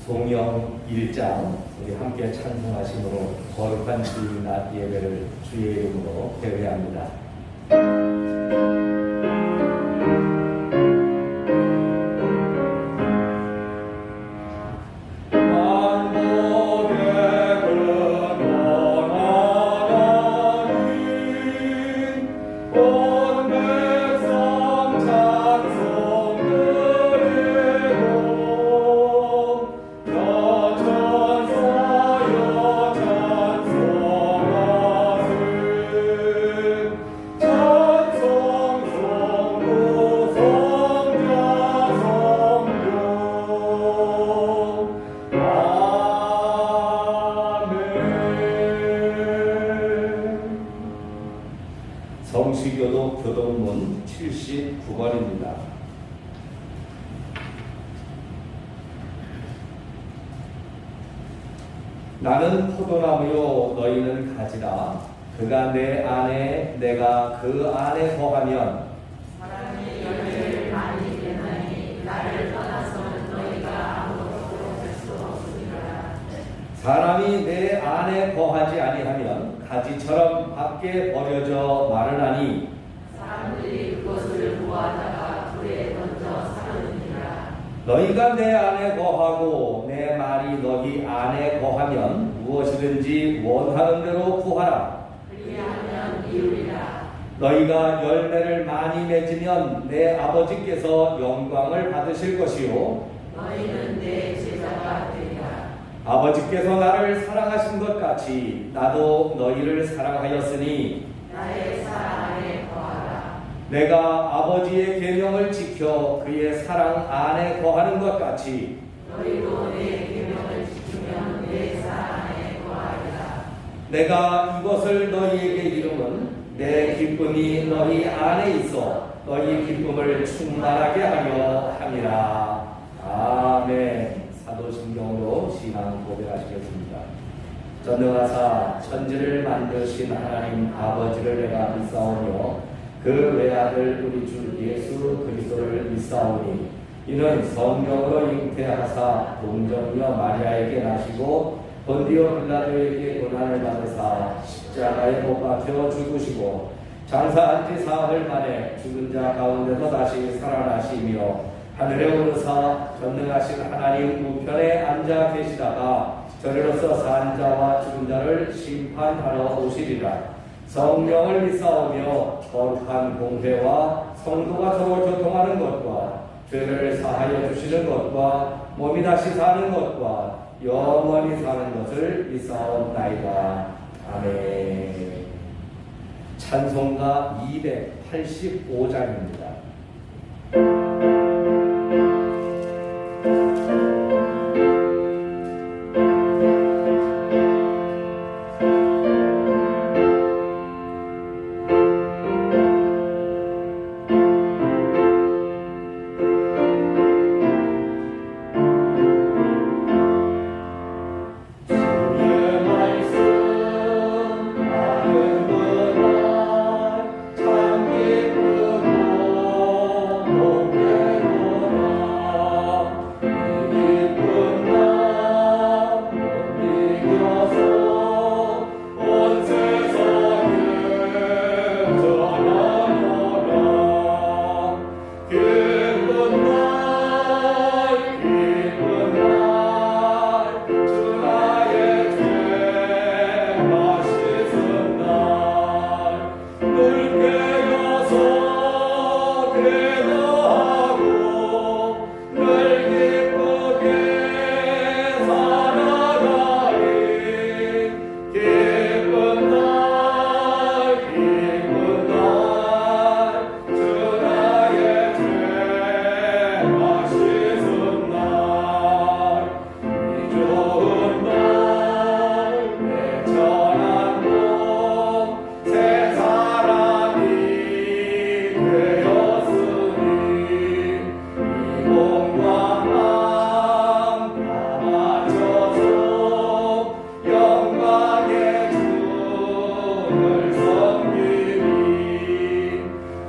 동영 1장 우리 함께 찬송하심으로 거룩한 주일 낮 예배를 주의 이름으로 개회합니다. 성시교도 교동문 79번입니다. 나는 포도나무요 너희는 가지라. 그가 내 안에 내가 그 안에 거하면 사람이 열매를 많이 내나니 나를 떠나서는 너희가 아무것도 할 수 없으리라. 사람이 내 안에 거하지 아니하면 가지처럼 밖에 버려져 마르나니 사람들이 그것을 모아다가 불에 던져 사르느니라. 너희가 내 안에 거하고 내 말이 너희 안에 거하면 무엇이든지 원하는 대로 구하라. 그리하면 이루리라. 너희가 열매를 많이 맺으면 내 아버지께서 영광을 받으실 것이요 너희는 내 제자가 되리라. 아버지께서 나를 사랑하신 것 같이 나도 너희를 사랑하였으니 나의 사랑 안에 거하라. 내가 아버지의 계명을 지켜 그의 사랑 안에 거하는 것 같이 너희도 내 계명을 지키면 내 사랑 안에 거하리라. 내가 이것을 너희에게 이름은 내 기쁨이 너희 안에 있어 너희 기쁨을 충만하게 하려 함이라. 아멘. 사도신경으로 신앙 고백하시겠습니다. 전능하사 천지를 만드신 하나님 아버지를 내가 믿사오며 그 외아들 우리 주 예수 그리스도를 믿사오니 이는 성령으로 잉태하사 동정녀 마리아에게 나시고 본디오 빌라도에게 고난을 받으사 십자가에 못 박혀 죽으시고 장사한 지 사흘 만에 죽은 자 가운데서 다시 살아나시며 하늘에 오르사 전능하신 하나님 우편에 앉아 계시다가 저리로서 산 자와 죽은 자를 심판하러 오시리라. 성령을 믿사오며 거룩한 공회와 성도가 서로 교통하는 것과 죄를 사하여 주시는 것과 몸이 다시 사는 것과 영원히 사는 것을 믿사옵나이다. 아멘. 찬송가 285장입니다.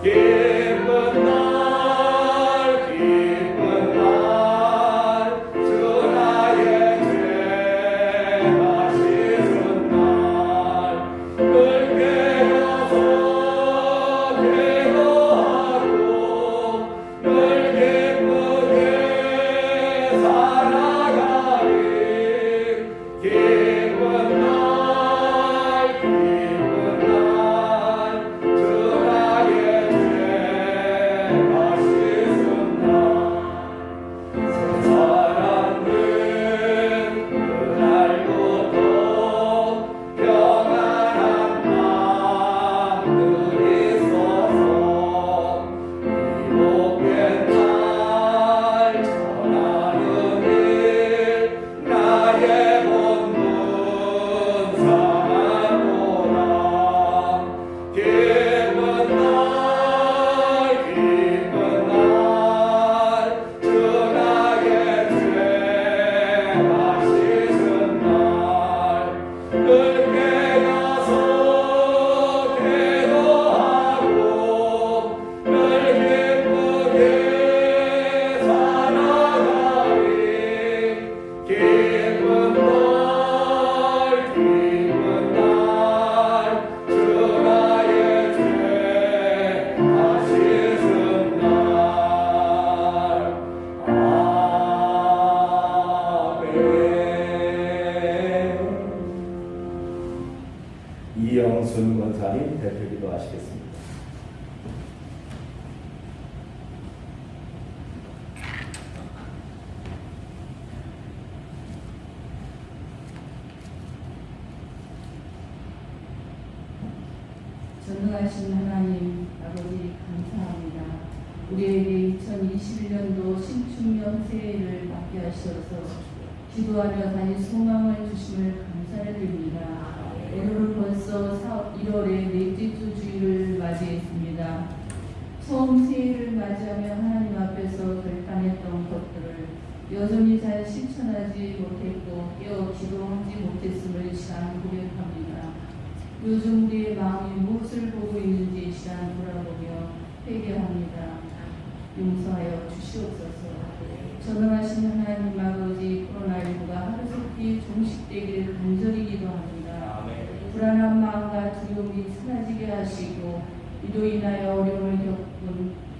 기쁜 날 주 나의 전능하신 하나님 아버지 감사합니다. 우리에게 2021년도 신축년 새해를 맞게 하셔서 기도하며 다시 소망을 주심을 감사를 드립니다. 오늘은 벌써 1월의 넷째 주 주일을 맞이했습니다. 처음 새해를 맞이하며 하나님 앞에서 결단했던 것들을 여전히 잘 실천하지 못했고 깨어 기도하지 못했음을 이 시간 고백합니다. 요즘 우리의 마음이 무엇을 보고 있는지 이 시간 돌아보며 회개합니다. 용서하여 주시옵소서. 전능하신 하나님 아버지, 코로나19가 하루속히 종식되기를 간절히 기도합니다. 불안한 마음과 두려움이 사라지게 하시고 이로 인하여 어려움을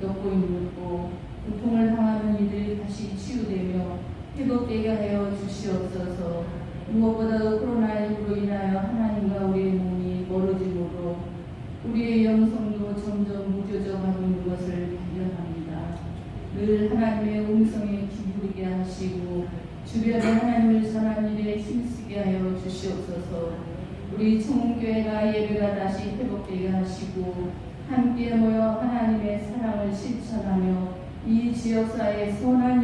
겪고 있고 고통을 당하는 이들이 다시 치유되며 회복되게 하여 주시옵소서. 무엇보다도 코로나19로 인하여 하나님과 우리의 몸이 멀어지므로 우리의 영성도 점점 무뎌져가고 있는 것을 발견합니다. 늘 하나님의 음성에 기울이게 하시고 주변에 하나님을 전하는 일에 힘쓰게 하여 주시옵소서. 우리 청교회가 예배가 다시 회복되게 하시고 함께 모여 하나님의 사랑을 실천하며 이 지역사회에 선한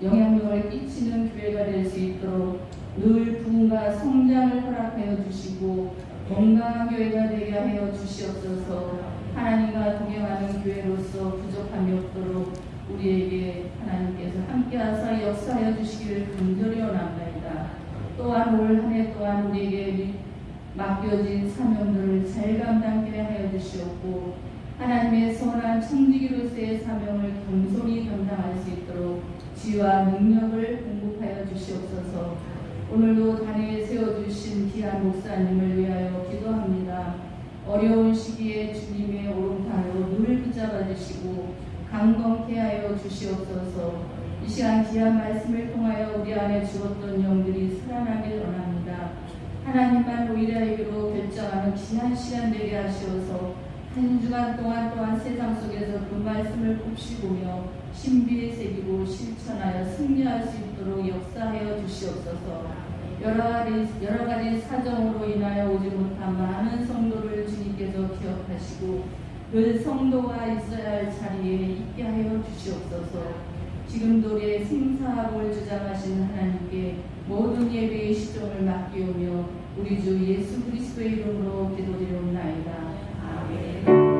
영향력을 끼치는 교회가 될 수 있도록 늘 부흥과 성장을 허락하여 주시고 건강한 교회가 되게 하여 주시옵소서. 하나님과 동행하는 교회로서 부족함이 없도록 우리에게 하나님께서 함께하사 역사하여 주시기를 간절히 원합니다. 또한 올 한 해 동안 우리에게 맡겨진 사명들을 잘 감당케 하여 주시옵고 하나님의 선한 청지기로서의 사명을 겸손히 감당할 수 있도록 지혜와 능력을 공급하여 주시옵소서. 오늘도 단회에 세워주신 귀한 목사님을 위하여 기도합니다. 어려운 시기에 주님의 오른팔로 늘 붙잡아 주시고 강건케 하여 주시옵소서. 이 시간 귀한 말씀을 통하여 우리 안에 죽었던 영들이 살아나길 원합니다. 하나님만 의뢰하기로 결정하는 귀한 시간 되게 하시어서 한 주간 동안 또한 세상 속에서 그 말씀을 곱씹으며 신비에 새기고 실천하여 승리할 수 있도록 역사하여 주시옵소서. 여러 가지 사정으로 인하여 오지 못한 많은 성도를 주님께서 기억하시고 그 성도가 있어야 할 자리에 있게 하여 주시옵소서. 지금도 우리의 생사학을 주장하신 하나님께 모든 예배의 시종을 맡기오며 우리 주 예수 그리스도의 이름으로 기도드리옵나이다. 아멘.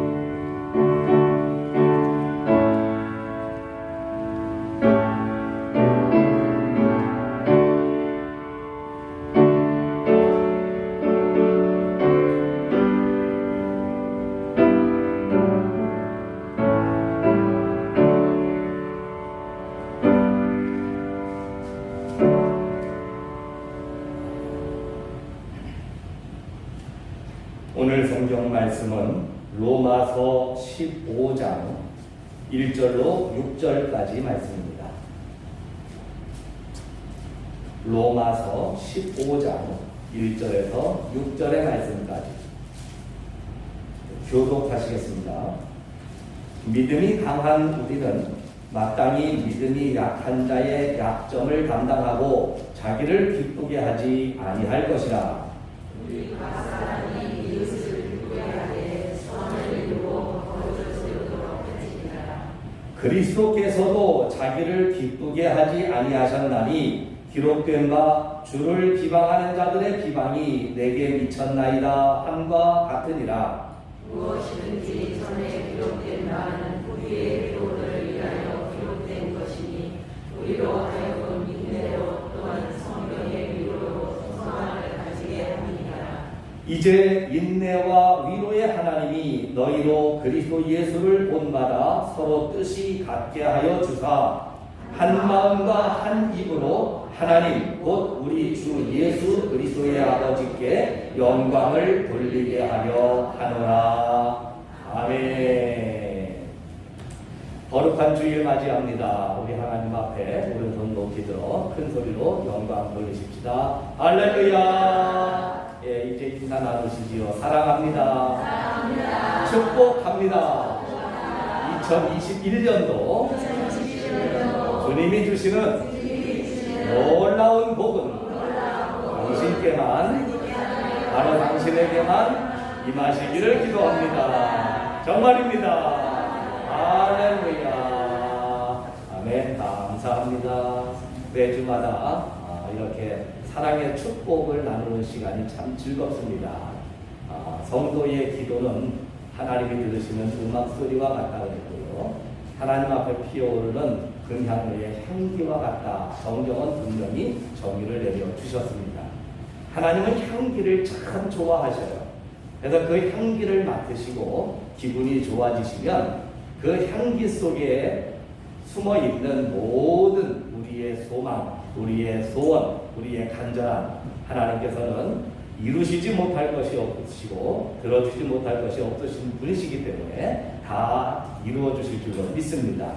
오늘 성경 말씀은 로마서 15장 1절로 6절까지 말씀입니다. 로마서 15장 1절에서 6절의 말씀까지 교독하시겠습니다. 믿음이 강한 우리는 마땅히 믿음이 약한 자의 약점을 감당하고 자기를 기쁘게 하지 아니할 것이라. 그리스도께서도 자기를 기쁘게 하지 아니하셨나니 기록된 바 주를 비방하는 자들의 비방이 내게 미쳤나이다 함과 같으니라. 무엇이든지 전에 기록된 바는 우리의 교훈을 위하여 기록된 것이니 우리로 하여금 인내로 또한 성령의 위로로 소망을 가지게 합니다. 이제 인내와 위로의 하나님이 너희로 그리스도 예수를 본받아 서로 뜻이 같게 하여 주사 한 마음과 한 입으로 하나님 곧 우리 주 예수 그리스도의 아버지께 영광을 돌리게 하려 하노라. 아멘. 거룩한 주일 맞이합니다. 우리 하나님 앞에 오른손 높이 들어 큰 소리로 영광 돌리십시다. 할렐루야. 예, 이제 인사 나누시지요. 사랑합니다. 사랑합니다. 축복합니다. 2021년도 주님이 주시는 놀라운 복은 당신께만, 바로 당신에게만 임하시기를 기도합니다. 정말입니다. 할렐루야. 아멘. 감사합니다. 매주마다 이렇게 사랑의 축복을 나누는 시간이 참 즐겁습니다. 성도의 기도는 하나님이 들으시는 음악 소리와 같다 그랬고요. 하나님 앞에 피어오르는 금향로의 향기와 같다. 성경은 분명히 정의를 내려주셨습니다. 하나님은 향기를 참 좋아하셔요. 그래서 그 향기를 맡으시고 기분이 좋아지시면 그 향기 속에 숨어 있는 모든 우리의 소망, 우리의 소원, 우리의 간절함, 하나님께서는 이루시지 못할 것이 없으시고 들어주지 못할 것이 없으신 분이시기 때문에 다 이루어 주실 줄로 믿습니다.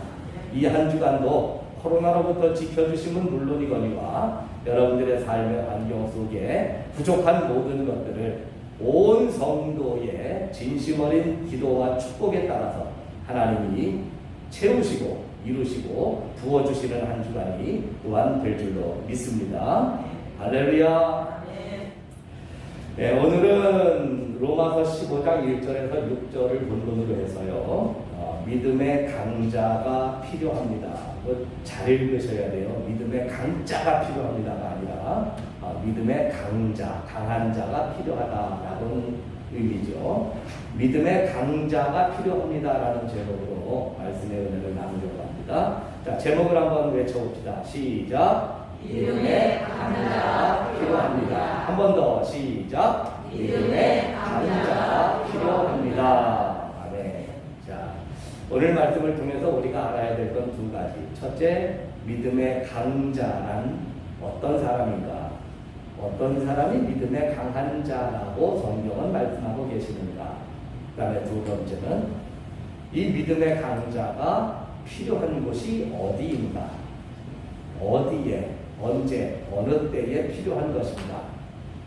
이 한 주간도 코로나로부터 지켜주심은 물론이거니와 여러분들의 삶의 환경 속에 부족한 모든 것들을 온 성도의 진심 어린 기도와 축복에 따라서 하나님이 채우시고 이루시고 부어주시는 한 주간이 또한 될 줄로 믿습니다. 할렐루야. 네, 오늘은 로마서 15장 1절에서 6절을 본문으로 해서요. 믿음의 강자가 필요합니다. 잘 읽으셔야 돼요. 믿음의 강자가 필요합니다가 아니라 믿음의 강자, 강한 자가 필요하다라는 의미죠. 믿음의 강자가 필요합니다라는 제목으로 말씀의 은혜를 나누려고 합니다. 자, 제목을 한번 외쳐봅시다. 시작. 믿음의 강자가 필요합니다. 한 번 더 시작. 믿음의 강자가 필요합니다. 아멘. 자, 오늘 말씀을 통해서 우리가 알아야 될 건 두 가지. 첫째, 믿음의 강자란 어떤 사람인가? 어떤 사람이 믿음의 강한 자라고 성경은 말씀하고 계시는가? 그 다음에 두 번째는 이 믿음의 강자가 필요한 곳이 어디인가? 어디에, 언제, 어느 때에 필요한 것인가?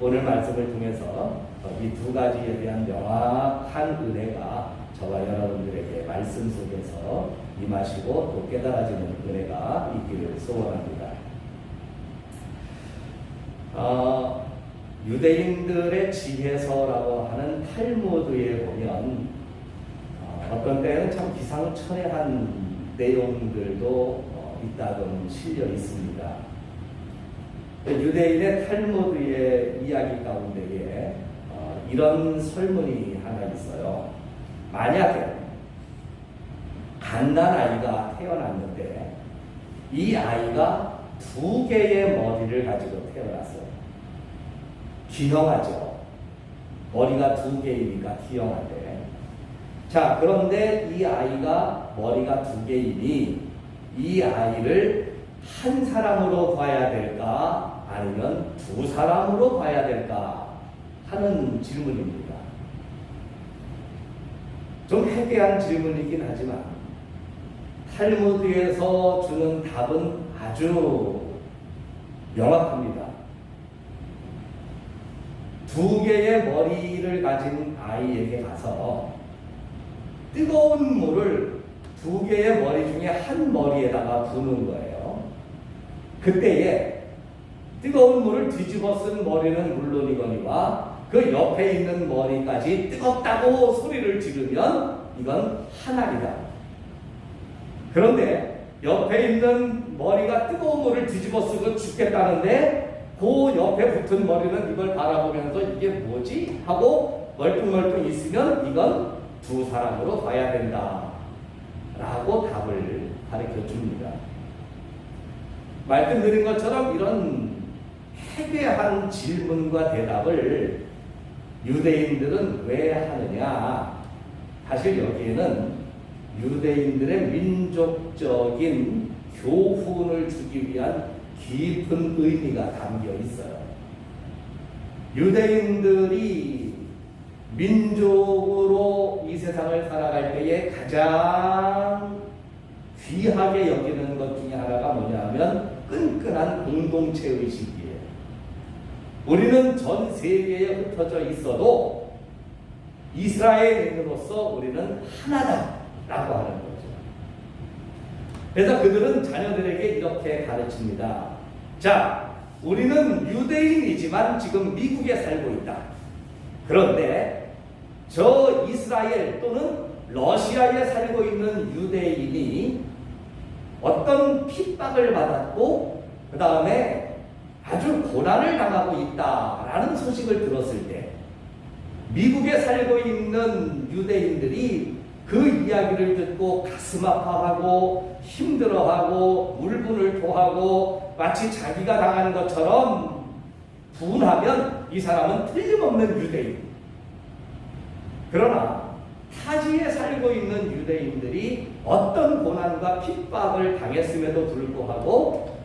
오늘 말씀을 통해서 이 두 가지에 대한 명확한 은혜가 저와 여러분들에게 말씀 속에서 임하시고 또 깨달아지는 은혜가 있기를 소원합니다. 유대인들의 지혜서라고 하는 탈무드에 보면 어떤 때는 참 기상천외한 내용들도 있다고 실려 있습니다. 유대인의 탈무드의 이야기 가운데에 이런 설문이 하나 있어요. 만약에 갓난아이가 태어났는데 이 아이가 두 개의 머리를 가지고 태어났어요. 기형하죠. 머리가 두 개이니까 기형한데. 자, 그런데 이 아이가 머리가 두 개이니 이 아이를 한 사람으로 봐야 될까? 아니면 두 사람으로 봐야 될까? 하는 질문입니다. 좀 해괴한 질문이긴 하지만 탈무드에서 주는 답은 아주 명확합니다. 두 개의 머리를 가진 아이에게 가서 뜨거운 물을 두 개의 머리 중에 한 머리에다가 부는 거예요. 그때에 뜨거운 물을 뒤집어 쓴 머리는 물론이거니와 그 옆에 있는 머리까지 뜨겁다고 소리를 지르면 이건 한알이다. 그런데 옆에 있는 머리가 뜨거운 물을 뒤집어 쓰고 죽겠다는데 그 옆에 붙은 머리는 이걸 바라보면서 이게 뭐지? 하고 멀뚱멀뚱 있으면 이건 두 사람으로 봐야 된다 라고 답을 가르쳐 줍니다. 말씀드린 것처럼 이런 해괴한 질문과 대답을 유대인들은 왜 하느냐? 사실 여기에는 유대인들의 민족적인 교훈을 주기 위한 깊은 의미가 담겨 있어요. 유대인들이 민족으로 이 세상을 살아갈 때에 가장 귀하게 여기는 것 중에 하나가 뭐냐면 끈끈한 공동체 의식이에요. 우리는 전 세계에 흩어져 있어도 이스라엘인으로서 우리는 하나다라고 하는 거죠. 그래서 그들은 자녀들에게 이렇게 가르칩니다. 자, 우리는 유대인이지만 지금 미국에 살고 있다. 그런데 저 이스라엘 또는 러시아에 살고 있는 유대인이 어떤 핍박을 받았고 그 다음에 아주 고난을 당하고 있다라는 소식을 들었을 때 미국에 살고 있는 유대인들이 그 이야기를 듣고 가슴 아파하고 힘들어하고 울분을 토하고 마치 자기가 당한 것처럼 분하면 이 사람은 틀림없는 유대인. 그러나 타지에 살고 있는 유대인들이 어떤 고난과 핍박을 당했음에도 불구하고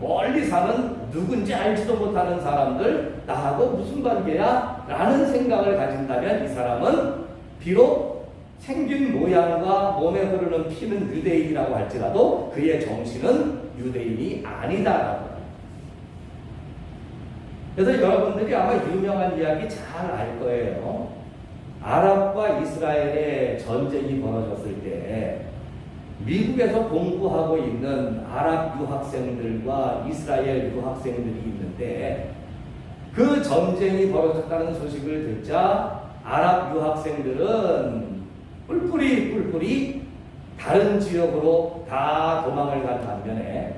멀리 사는 누군지 알지도 못하는 사람들 나하고 무슨 관계야? 라는 생각을 가진다면 이 사람은 비록 생긴 모양과 몸에 흐르는 피는 유대인이라고 할지라도 그의 정신은 유대인이 아니다라고. 그래서 여러분들이 아마 유명한 이야기 잘 알 거예요. 아랍과 이스라엘의 전쟁이 벌어졌을 때 미국에서 공부하고 있는 아랍 유학생들과 이스라엘 유학생들이 있는데 그 전쟁이 벌어졌다는 소식을 듣자 아랍 유학생들은 뿔뿔이 다른 지역으로 다 도망을 간 반면에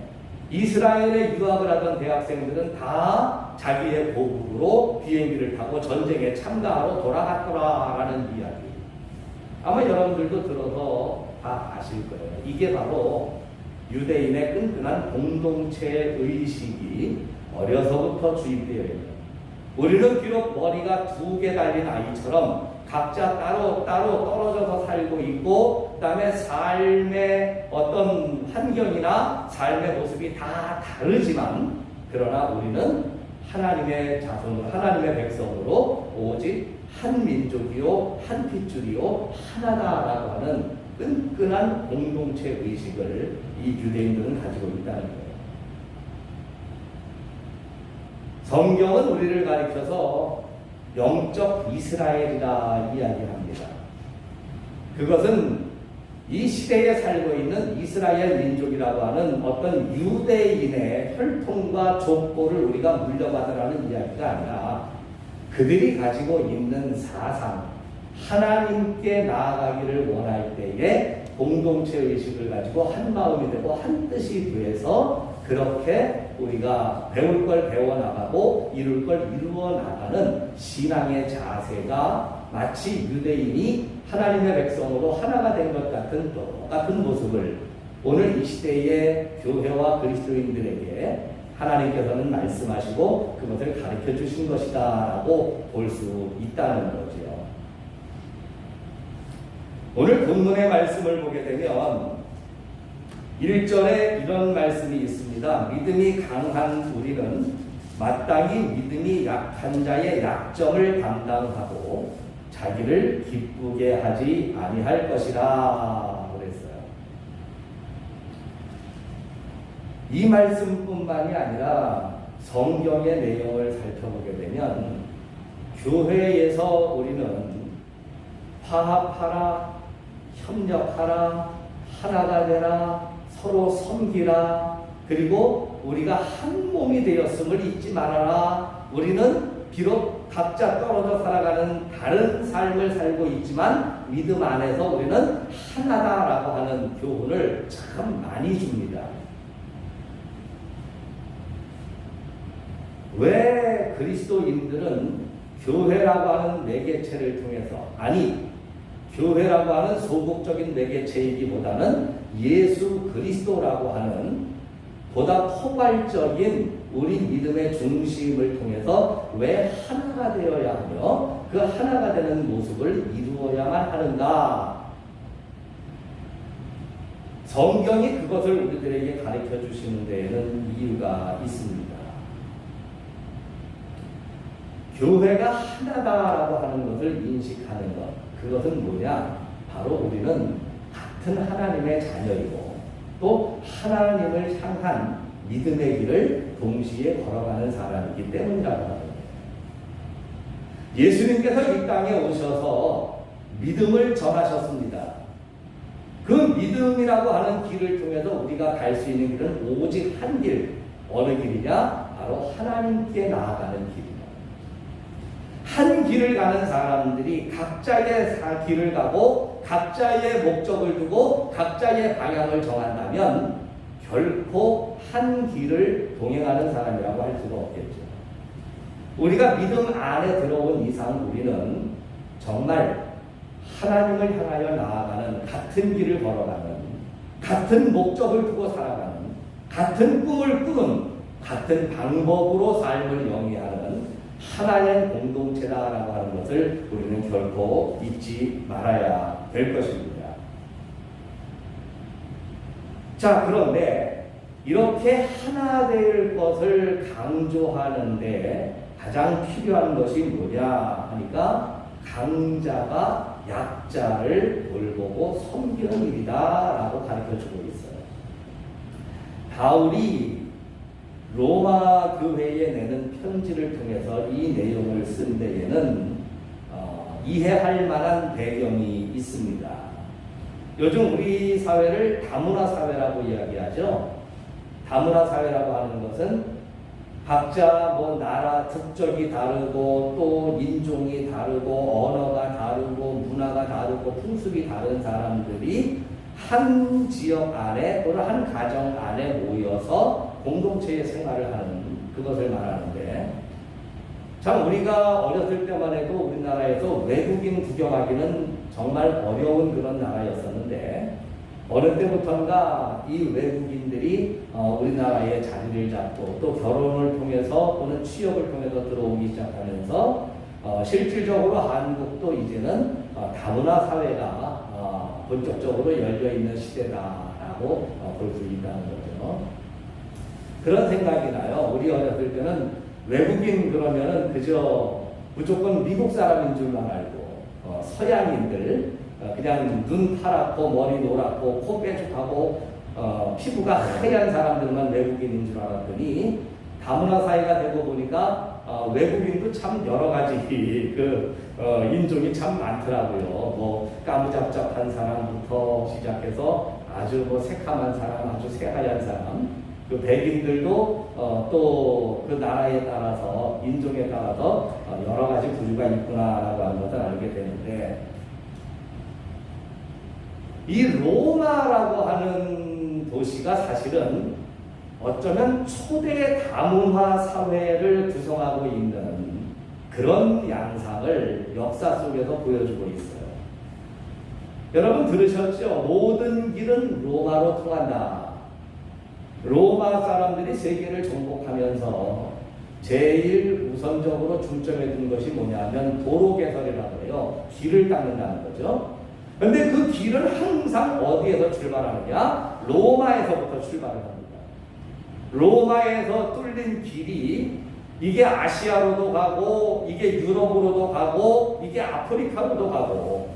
이스라엘에 유학을 하던 대학생들은 다 자기의 고국으로 비행기를 타고 전쟁에 참가하러 돌아갔더라라는 이야기. 아마 여러분들도 들어서 다 아실 거예요. 이게 바로 유대인의 끈끈한 공동체 의식이 어려서부터 주입되어 있는. 우리는 비록 머리가 2개 달린 아이처럼 각자 따로 떨어져서 살고 있고 그 다음에 삶의 어떤 환경이나 삶의 모습이 다 다르지만 그러나 우리는 하나님의 자손으로 하나님의 백성으로 오직 한 민족이요 한 핏줄이요 하나다라고 하는 끈끈한 공동체 의식을 이 유대인들은 가지고 있다는 거예요. 성경은 우리를 가리켜서 영적 이스라엘이라 이야기합니다. 그것은 이 시대에 살고 있는 이스라엘 민족이라고 하는 어떤 유대인의 혈통과 족보를 우리가 물려받으라는 이야기가 아니라 그들이 가지고 있는 사상, 하나님께 나아가기를 원할 때에 공동체 의식을 가지고 한 마음이 되고 한 뜻이 돼서 그렇게 우리가 배울 걸 배워나가고 이룰 걸 이루어 나가는 신앙의 자세가 마치 유대인이 하나님의 백성으로 하나가 된 것 같은 똑같은 모습을 오늘 이 시대의 교회와 그리스도인들에게 하나님께서는 말씀하시고 그것을 가르쳐 주신 것이다 라고 볼 수 있다는 거죠. 오늘 본문의 말씀을 보게 되면 1절에 이런 말씀이 있습니다. 믿음이 강한 우리는 마땅히 믿음이 약한 자의 약점을 담당하고 자기를 기쁘게 하지 아니할 것이라 그랬어요. 이 말씀뿐만이 아니라 성경의 내용을 살펴보게 되면 교회에서 우리는 화합하라, 협력하라, 하나가 되라, 서로 섬기라, 그리고 우리가 한 몸이 되었음을 잊지 말아라. 우리는 비록 각자 떨어져 살아가는 다른 삶을 살고 있지만 믿음 안에서 우리는 하나다라고 하는 교훈을 참 많이 줍니다. 왜 그리스도인들은 교회라고 하는 매개체를 통해서 교회라고 하는 소극적인 매개체이기보다는 예수 그리스도라고 하는 보다 포괄적인 우리 믿음의 중심을 통해서 왜 하나가 되어야 하며 그 하나가 되는 모습을 이루어야만 하는가? 성경이 그것을 우리들에게 가르쳐 주시는 데에는 이유가 있습니다. 교회가 하나다라고 하는 것을 인식하는 것, 그것은 뭐냐? 바로 우리는 같은 하나님의 자녀이고 또 하나님을 향한 믿음의 길을 동시에 걸어가는 사람이기 때문이라고 합니다. 예수님께서 이 땅에 오셔서 믿음을 전하셨습니다. 그 믿음이라고 하는 길을 통해서 우리가 갈 수 있는 길은 오직 한 길. 어느 길이냐? 바로 하나님께 나아가는 길입니다. 한 길을 가는 사람들이 각자의 길을 가고 각자의 목적을 두고 각자의 방향을 정한다면 결코 한 길을 동행하는 사람이라고 할 수가 없겠죠. 우리가 믿음 안에 들어온 이상 우리는 정말 하나님을 향하여 나아가는 같은 길을 걸어가는 같은 목적을 두고 살아가는 같은 꿈을 꾸는 같은 방법으로 삶을 영위하는 하나의 공동체다라고 하는 것을 우리는 결코 잊지 말아야 될 것입니다. 자, 그런데 이렇게 하나 될 것을 강조하는데 가장 필요한 것이 뭐냐 하니까 강자가 약자를 돌보고 섬기는 일이다라고 가르쳐주고 있어요. 바울이 로마 교회에 내는 편지를 통해서 이 내용을 쓴 데에는 이해할 만한 배경이 있습니다. 요즘 우리 사회를 다문화 사회라고 이야기하죠. 다문화 사회라고 하는 것은 각자 뭐 나라 국적이 다르고 또 인종이 다르고 언어가 다르고 문화가 다르고 풍습이 다른 사람들이 한 지역 안에 또는 한 가정 안에 모여서 공동체의 생활을 하는 그것을 말하는데, 참 우리가 어렸을 때만 해도 우리나라에서 외국인 구경하기는 정말 어려운 그런 나라였었는데 어느 때부터인가 이 외국인들이 우리나라에 자리를 잡고 또 결혼을 통해서 또는 취업을 통해서 들어오기 시작하면서 실질적으로 한국도 이제는 다문화 사회가 본격적으로 열려있는 시대다라고 볼 수 있다는 거죠. 그런 생각이 나요. 우리 어렸을 때는 외국인 그러면은 그저 무조건 미국 사람인 줄만 알고 서양인들 그냥 눈 파랗고 머리 노랗고 코 빼죽하고 피부가 하얀 사람들만 외국인인 줄 알았더니 다문화 사회가 되고 보니까 외국인도 참 여러 가지 인종이 참 많더라고요. 뭐 까무잡잡한 사람부터 시작해서 아주 뭐 새카만 사람, 아주 새하얀 사람, 그 백인들도 또 그 나라에 따라서 인종에 따라서 여러 가지 부류가 있구나라고 하는 것을 알게 되는데, 이 로마라고 하는 도시가 사실은 어쩌면 초대 다문화 사회를 구성하고 있는 그런 양상을 역사 속에서 보여주고 있어요. 여러분 들으셨죠? 모든 길은 로마로 통한다. 로마 사람들이 세계를 정복하면서 제일 우선적으로 중점에 둔 것이 뭐냐면 도로 개설이라고 해요. 길을 닦는다는 거죠. 그런데 그 길은 항상 어디에서 출발하느냐? 로마에서부터 출발을 합니다. 로마에서 뚫린 길이 이게 아시아로도 가고 이게 유럽으로도 가고 이게 아프리카로도 가고,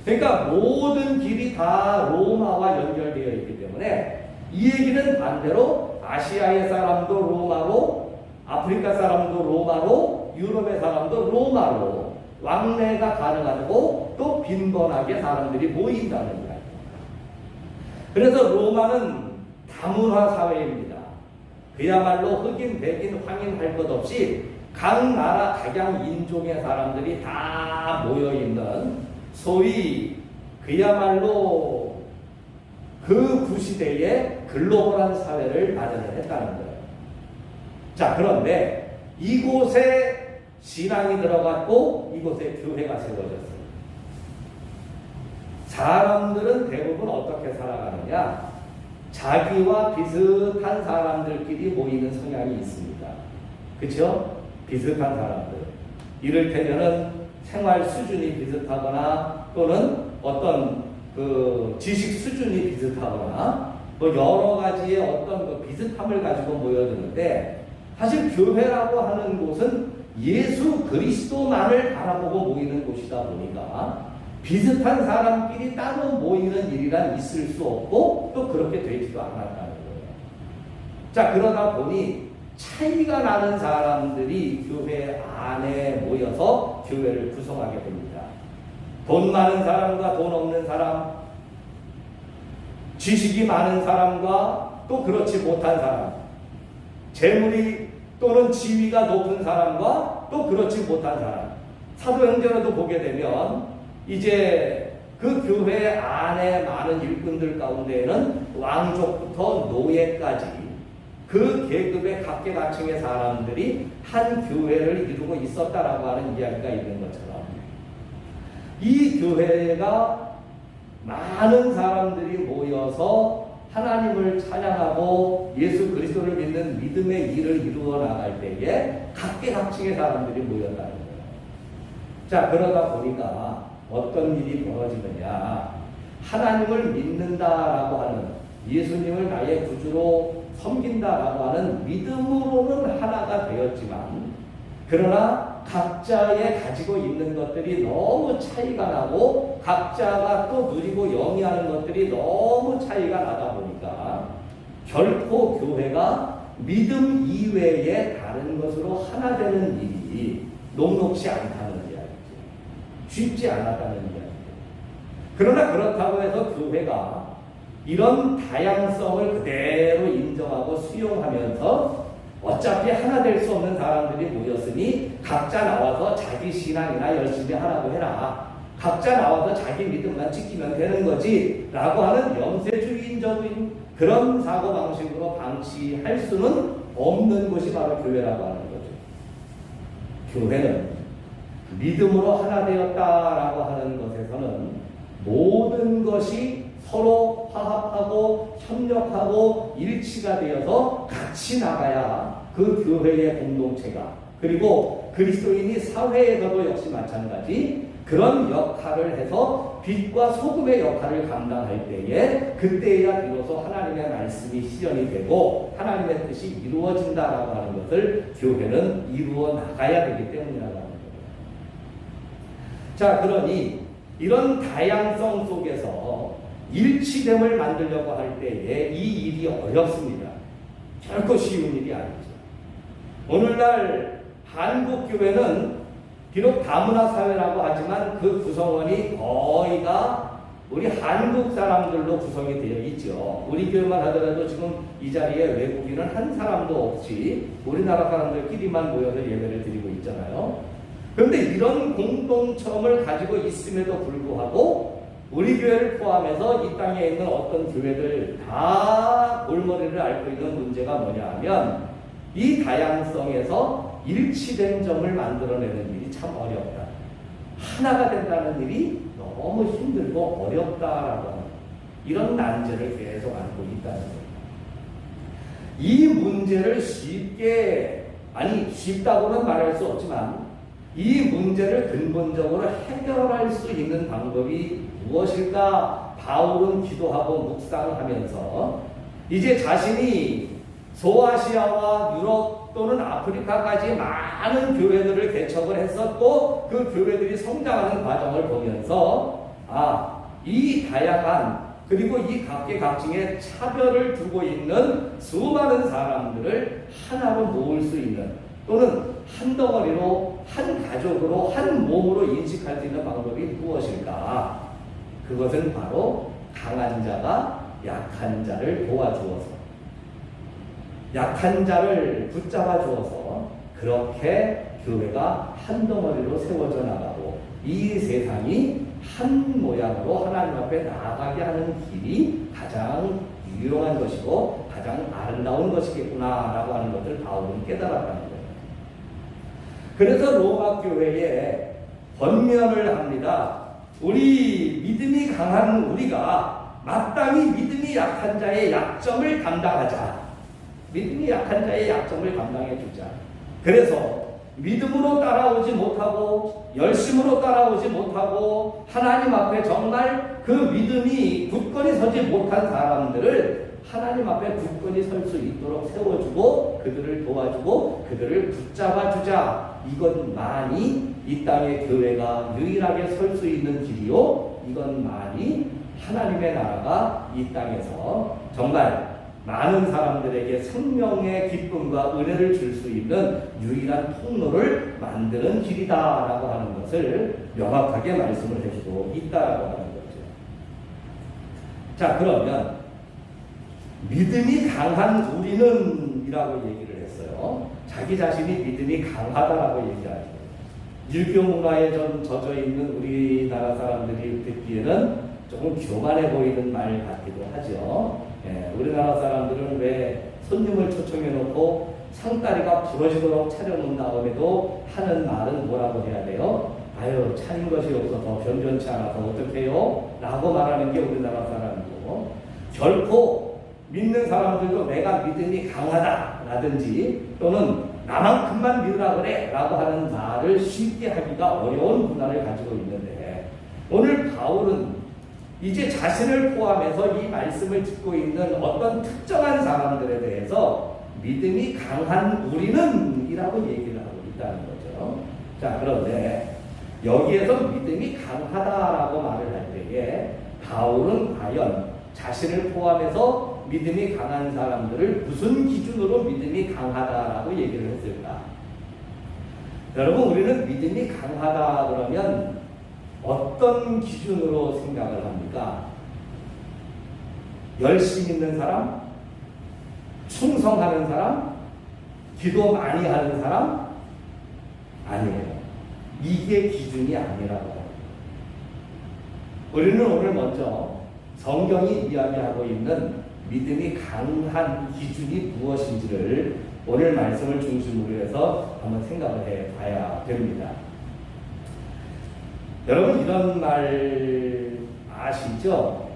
그러니까 모든 길이 다 로마와 연결되어 있기 때문에 이 얘기는 반대로 아시아의 사람도 로마로, 아프리카 사람도 로마로, 유럽의 사람도 로마로 왕래가 가능하고 또 빈번하게 사람들이 모인다는 거예요. 그래서 로마는 다문화 사회입니다. 그야말로 흑인, 백인, 황인 할 것 없이 각 나라, 각양 인종의 사람들이 다 모여있는 소위 그야말로 그 구시대에 글로벌한 사회를 마련을 했다는 거예요. 자, 그런데 이곳에 신앙이 들어갔고 이곳에 교회가 세워졌어요. 사람들은 대부분 어떻게 살아가느냐? 자기와 비슷한 사람들끼리 모이는 성향이 있습니다. 그렇죠? 비슷한 사람들. 이를테면은 생활 수준이 비슷하거나 또는 어떤 그 지식 수준이 비슷하거나 뭐 여러 가지의 어떤 그 비슷함을 가지고 모여드는데, 사실 교회라고 하는 곳은 예수 그리스도만을 바라보고 모이는 곳이다 보니까 비슷한 사람끼리 따로 모이는 일이란 있을 수 없고 또 그렇게 되지도 않았다는 거예요. 자, 그러다 보니 차이가 나는 사람들이 교회 안에 모여서 교회를 구성하게 됩니다. 돈 많은 사람과 돈 없는 사람, 지식이 많은 사람과 또 그렇지 못한 사람, 재물이 또는 지위가 높은 사람과 또 그렇지 못한 사람, 사도행전에도 보게 되면 이제 그 교회 안에 많은 일꾼들 가운데에는 왕족부터 노예까지 그 계급의 각계각층의 사람들이 한 교회를 이루고 있었다라고 하는 이야기가 있는 것처럼 이 교회가 많은 사람들이 모여서 하나님을 찬양하고 예수 그리스도를 믿는 믿음의 일을 이루어 나갈 때에 각계각층의 사람들이 모였다는 거예요. 자, 그러다 보니까 어떤 일이 벌어지느냐. 하나님을 믿는다라고 하는, 예수님을 나의 구주로 섬긴다라고 하는 믿음으로는 하나가 되었지만, 그러나 각자의 가지고 있는 것들이 너무 차이가 나고 각자가 또 누리고 영위하는 것들이 너무 차이가 나다 보니까 결코 교회가 믿음 이외에 다른 것으로 하나 되는 일이 녹록지 않다는 이야기죠. 쉽지 않았다는 이야기죠. 그러나 그렇다고 해서 교회가 이런 다양성을 그대로 인정하고 수용하면서 어차피 하나 될 수 없는 사람들이 모였으니 각자 나와서 자기 신앙이나 열심히 하라고 해라. 각자 나와서 자기 믿음만 지키면 되는 거지 라고 하는 염세주의적인 그런 사고방식으로 방치할 수는 없는 곳이 바로 교회라고 하는 거죠. 교회는 믿음으로 하나 되었다라고 하는 것에서는 모든 것이 서로 화합하고 협력하고 일치가 되어서 같이 나가야 그 교회의 공동체가, 그리고 그리스도인이 사회에서도 역시 마찬가지 그런 역할을 해서 빛과 소금의 역할을 감당할 때에 그때야 비로소 하나님의 말씀이 실현이 되고 하나님의 뜻이 이루어진다라고 하는 것을 교회는 이루어 나가야 되기 때문이라고 하는 거예요. 자, 그러니 이런 다양성 속에서 일치됨을 만들려고 할 때에 이 일이 어렵습니다. 결코 쉬운 일이 아니죠. 오늘날 한국 교회는 비록 다문화 사회라고 하지만 그 구성원이 거의가 우리 한국 사람들로 구성이 되어 있죠. 우리 교회만 하더라도 지금 이 자리에 외국인은 한 사람도 없이 우리나라 사람들끼리만 모여서 예배를 드리고 있잖아요. 그런데 이런 공동체를 가지고 있음에도 불구하고 우리 교회를 포함해서 이 땅에 있는 어떤 교회들 다 골머리를 앓고 있는 문제가 뭐냐 하면 이 다양성에서 일치된 점을 만들어내는 일이 참 어렵다. 하나가 된다는 일이 너무 힘들고 어렵다라고 하는 이런 난제를 계속 안고 있다는 거예요. 이 문제를 쉽다고는 말할 수 없지만 이 문제를 근본적으로 해결할 수 있는 방법이 무엇일까? 바울은 기도하고 묵상하면서 이제 자신이 소아시아와 유럽 또는 아프리카까지 많은 교회들을 개척을 했었고 그 교회들이 성장하는 과정을 보면서 이 다양한 그리고 이 각계각층의 차별을 두고 있는 수많은 사람들을 하나로 모을 수 있는 또는 한 덩어리로 한 가족으로 한 몸으로 인식할 수 있는 방법이 무엇일까? 그것은 바로 강한 자가 약한 자를 도와주어서 약한 자를 붙잡아 주어서 그렇게 교회가 한 덩어리로 세워져 나가고 이 세상이 한 모양으로 하나님 앞에 나아가게 하는 길이 가장 유용한 것이고 가장 아름다운 것이겠구나라고 하는 것을 바울은 깨달았다는 거예요. 그래서 로마 교회에 권면을 합니다. 우리 믿음이 강한 우리가 마땅히 믿음이 약한 자의 약점을 감당하자. 믿음이 약한 자의 약점을 감당해 주자. 그래서 믿음으로 따라오지 못하고 열심으로 따라오지 못하고 하나님 앞에 정말 그 믿음이 굳건히 서지 못한 사람들을 하나님 앞에 굳건히 설 수 있도록 세워주고 그들을 도와주고 그들을 붙잡아주자. 이것만이 이 땅의 교회가 유일하게 설 수 있는 길이요, 이것만이 하나님의 나라가 이 땅에서 정말 많은 사람들에게 생명의 기쁨과 은혜를 줄 수 있는 유일한 통로를 만드는 길이다라고 하는 것을 명확하게 말씀을 해주고 있다라고 하는 거죠. 자, 그러면 믿음이 강한 우리는 이라고 얘기를 했어요. 자기 자신이 믿음이 강하다라고 얘기하죠. 일교 문화에 좀 젖어 있는 우리나라 사람들이 듣기에는 조금 교만해 보이는 말 같기도 하죠. 예, 우리나라 사람들은 왜 손님을 초청해 놓고 상다리가 부러지도록 차려놓은 다음에도 하는 말은 뭐라고 해야 돼요? 아유, 차린 것이 없어서 변변치 않아서 어떡해요? 라고 말하는 게 우리나라 사람이고, 결코 믿는 사람들도 내가 믿음이 강하다 라든지 또는 나만큼만 믿으라 그래 라고 하는 말을 쉽게 하기가 어려운 문화를 가지고 있는데, 오늘 바울은 이제 자신을 포함해서 이 말씀을 듣고 있는 어떤 특정한 사람들에 대해서 믿음이 강한 우리는 이라고 얘기를 하고 있다는 거죠. 자, 그런데 여기에서 믿음이 강하다라고 말을 할 때에 바울은 과연 자신을 포함해서 믿음이 강한 사람들을 무슨 기준으로 믿음이 강하다라고 얘기를 했을까? 여러분, 우리는 믿음이 강하다 그러면 어떤 기준으로 생각을 합니까? 열심 있는 사람? 충성하는 사람? 기도 많이 하는 사람? 아니에요. 이게 기준이 아니라고. 우리는 오늘 먼저 성경이 이야기하고 있는 믿음이 강한 기준이 무엇인지를 오늘 말씀을 중심으로 해서 한번 생각을 해 봐야 됩니다. 여러분, 이런 말 아시죠?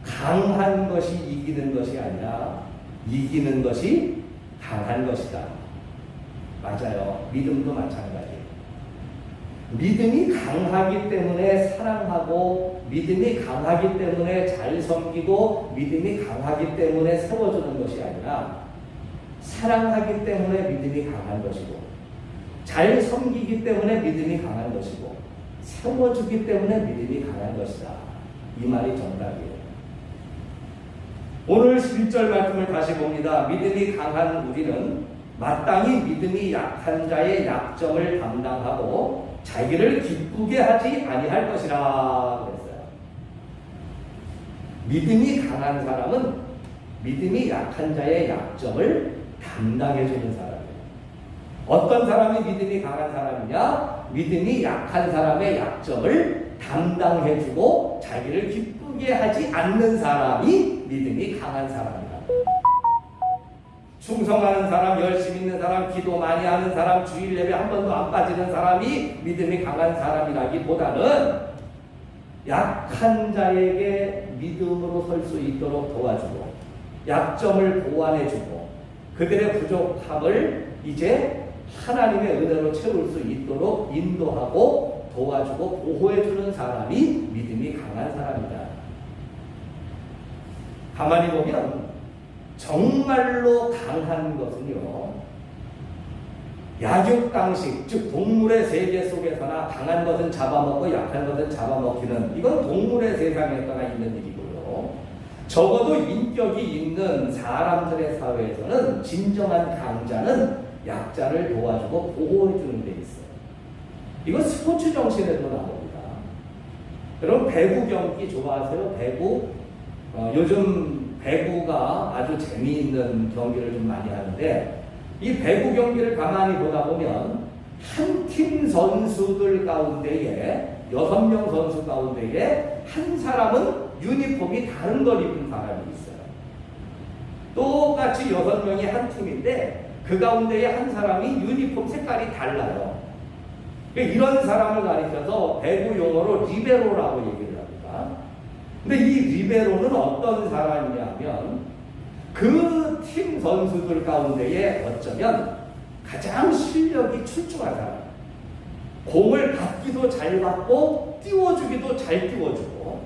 강한 것이 이기는 것이 아니라 이기는 것이 강한 것이다. 맞아요. 믿음도 마찬가지예요. 믿음이 강하기 때문에 사랑하고, 믿음이 강하기 때문에 잘 섬기고, 믿음이 강하기 때문에 세워주는 것이 아니라 사랑하기 때문에 믿음이 강한 것이고, 잘 섬기기 때문에 믿음이 강한 것이고, 세워주기 때문에 믿음이 강한 것이다. 이 말이 정답이에요. 오늘 11절 말씀을 다시 봅니다. 믿음이 강한 우리는 마땅히 믿음이 약한 자의 약점을 담당하고 자기를 기쁘게 하지 아니할 것이라 그랬어요. 믿음이 강한 사람은 믿음이 약한 자의 약점을 담당해 주는 사람이에요. 어떤 사람이 믿음이 강한 사람이냐? 믿음이 약한 사람의 약점을 담당해 주고 자기를 기쁘게 하지 않는 사람이 믿음이 강한 사람이다. 충성하는 사람, 열심히 있는 사람, 기도 많이 하는 사람, 주일 예배 한 번도 안 빠지는 사람이 믿음이 강한 사람이라기보다는 약한 자에게 믿음으로 설 수 있도록 도와주고, 약점을 보완해주고, 그들의 부족함을 이제 하나님의 은혜로 채울 수 있도록 인도하고 도와주고 보호해주는 사람이 믿음이 강한 사람이다. 가만히 보면 정말로 강한 것은요, 약육강식, 즉 동물의 세계 속에서나 강한 것은 잡아먹고 약한 것은 잡아먹히는, 이건 동물의 세상에서나 있는 일이고요. 적어도 인격이 있는 사람들의 사회에서는 진정한 강자는 약자를 도와주고 보호해주는 데 있어요. 이건 스포츠 정신에도 나옵니다. 여러분, 배구 경기 좋아하세요? 배구? 요즘 배구가 아주 재미있는 경기를 좀 많이 하는데, 이 배구 경기를 가만히 보다 보면 한 팀 선수들 가운데에 6명 선수 가운데에 한 사람은 유니폼이 다른 걸 입은 사람이 있어요. 똑같이 6명이 한 팀인데 그 가운데에 한 사람이 유니폼 색깔이 달라요. 이런 사람을 가리켜서 배구 용어로 리베로라고 얘기를 합니다. 근데 이 리베로는 어떤 사람이냐면 그 팀 선수들 가운데에 어쩌면 가장 실력이 출중한 사람, 공을 받기도 잘 받고 띄워주기도 잘 띄워주고,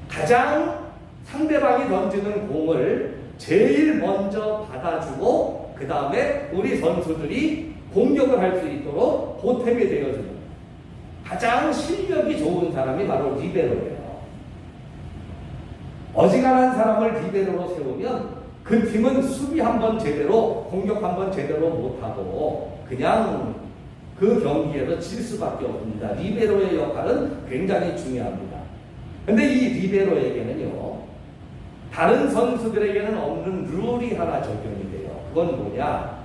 가장 상대방이 던지는 공을 제일 먼저 받아주고 그 다음에 우리 선수들이 공격을 할 수 있도록 보탬이 되어주는 가장 실력이 좋은 사람이 바로 리베로예요. 어지간한 사람을 리베로로 세우면 그 팀은 수비 한번 제대로, 공격 한번 제대로 못하고 그냥 그 경기에서 질 수밖에 없습니다. 리베로의 역할은 굉장히 중요합니다. 근데 이 리베로에게는요, 다른 선수들에게는 없는 룰이 하나 적용이 돼요. 그건 뭐냐?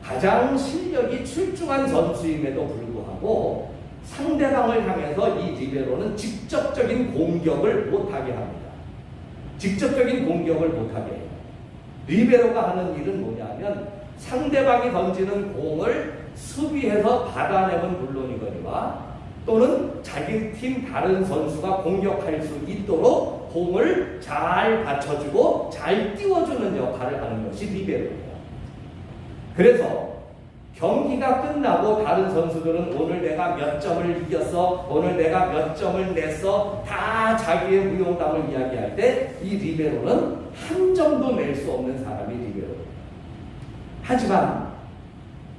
가장 실력이 출중한 선수임에도 불구하고 하고 상대방을 향해서 이 리베로는 직접적인 공격을 못하게 합니다. 직접적인 공격을 못하게 해요. 리베로가 하는 일은 뭐냐면 상대방이 던지는 공을 수비해서 받아내면 물론이거니와 또는 자기 팀 다른 선수가 공격할 수 있도록 공을 잘 받쳐주고 잘 띄워주는 역할을 하는 것이 리베로예요. 그래서 경기가 끝나고 다른 선수들은 오늘 내가 몇 점을 이겼어, 오늘 내가 몇 점을 냈어, 다 자기의 무용담을 이야기할 때 이 리베로는 한 점도 낼 수 없는 사람이 리베로예요. 하지만